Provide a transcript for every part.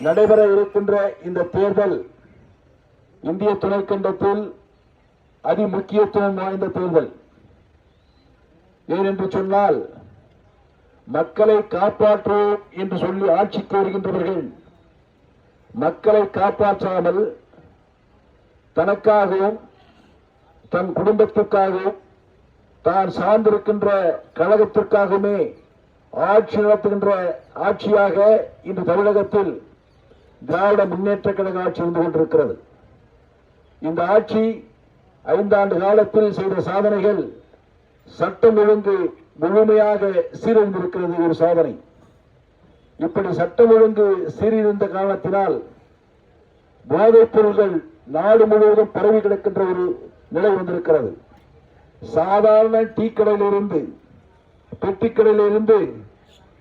நடைபெற இருக்கின்ற இந்த தேர்தல் இந்திய துணைக்கண்டத்தில் அதிமுக்கியத்துவம் வாய்ந்த தேர்தல். ஏனென்று சொன்னால், மக்களை காப்பாற்றுவோம் என்று சொல்லி ஆட்சிக்கு வருகின்றவர்கள் மக்களை காப்பாற்றாமல் தனக்காகவும் தன் குடும்பத்திற்காகவும் தான் சார்ந்திருக்கின்ற கழகத்திற்காகவுமே ஆட்சி நடத்துகின்ற ஆட்சியாக இன்று தமிழகத்தில் திராவிட முன்னேற்ற கழக ஆட்சி இருந்து கொண்டிருக்கிறது. இந்த ஆட்சி 5 ஆண்டு காலத்தில் செய்த சாதனைகள் சட்டம் ஒழுங்கு முழுமையாக சீரழிந்திருக்கிறது. ஒரு சாதனை. இப்படி சட்டம் ஒழுங்கு சீரழிந்த காரணத்தினால் போதைப் பொருள்கள் நாடு முழுவதும் பரவி கிடக்கின்ற ஒரு நிலை வந்திருக்கிறது. சாதாரண டீ கடையிலிருந்து பெட்டிக்கடையிலிருந்து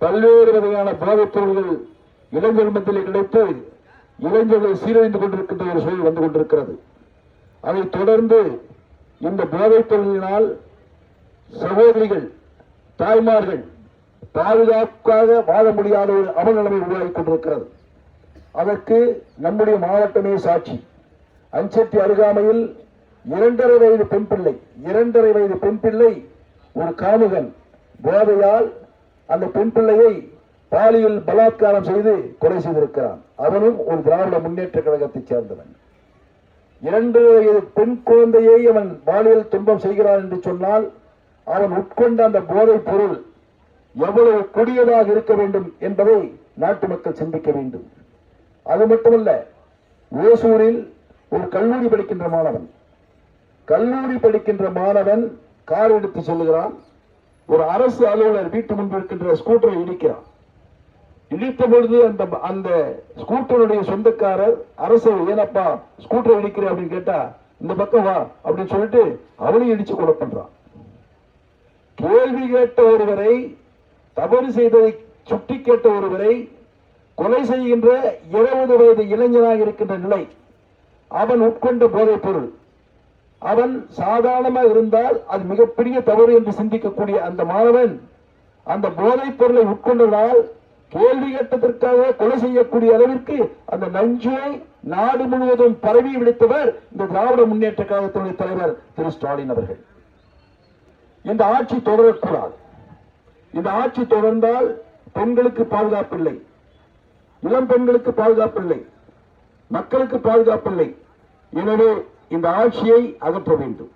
பல்வேறு வகையான போதைப் பொருள்கள் இளைஞர் மத்தியில் கிடைத்து இளைஞர்கள் சீரழிந்து கொண்டிருக்கின்ற ஒரு சூழல் வந்து கொண்டிருக்கிறது. அதைத் தொடர்ந்து இந்த போதைப் பொருளினால் சகோதரிகள், தாய்மார்கள் பாதுகாப்பாக வாழ முடியாத ஒரு அவநிலைமை உருவாகிக் கொண்டிருக்கிறது. அதற்கு நம்முடைய மாவட்டமே சாட்சி. அஞ்செட்டி அருகாமையில் 2.5 வயது பெண் பிள்ளை ஒரு காமுகன் போதையால் அந்த பெண் பிள்ளையை பாலியல் பலாத்காரம் செய்து கொலை செய்திருக்கிறான். அவனும் ஒரு திராவிட முன்னேற்ற கழகத்தைச் சேர்ந்தவன். 2 வயது பெண் குழந்தையை அவன் பாலியல் துன்பம் செய்கிறான் என்று சொன்னால், அவன் உட்கொண்ட அந்த போதைப் பொருள் எவ்வளவு கொடியதாக இருக்க வேண்டும் என்பதை நாட்டு மக்கள் சிந்திக்க வேண்டும். அது மட்டுமல்ல, ஓசூரில் ஒரு கல்லூரி படிக்கின்ற மாணவன் கார் எடுத்து செல்லுகிறான். ஒரு அரசு அலுவலர் வீட்டு முன்பு இருக்கின்ற ஸ்கூட்டரை இடிக்கிறான். இடித்த பொழுது அந்த ஸ்கூட்டருடைய சொந்தக்காரர் அரசு, ஏனப்பா ஸ்கூட்டரை இடிக்கிற அப்படின்னு கேட்டா, இந்த பக்கம் வா அப்படின்னு சொல்லிட்டு அவனையும் இடிச்சு கொலை பண்றான். கேள்வி கேட்ட ஒருவரை, தவறு செய்ததை சுட்டி கேட்ட ஒருவரை கொலை செய்கின்ற 20 வயது இளைஞனாக இருக்கின்ற நிலை. அவன் உட்கொண்ட போதைப் பொருள். அவன் சாதாரணமாக இருந்தால் அது மிகப்பெரிய தவறு என்று சிந்திக்கக்கூடிய அந்த மாணவன் அந்த போதைப் பொருளை உட்கொண்டதால் கேள்வி கேட்டதற்காக கொலை செய்யக்கூடிய அளவிற்கு அந்த நஞ்சுவை நாடு முழுவதும் பரவி விடுத்தவர் இந்த திராவிட முன்னேற்ற கழகத்தினுடைய தலைவர் திரு ஸ்டாலின் அவர்கள். இந்த ஆட்சி தொடரக்கூடாது. இந்த ஆட்சி தொடர்ந்தால் பெண்களுக்கு பாதுகாப்பில்லை, இளம் பெண்களுக்கு பாதுகாப்பில்லை, மக்களுக்கு பாதுகாப்பில்லை. எனவே இந்த ஆட்சியை அகற்ற வேண்டும்.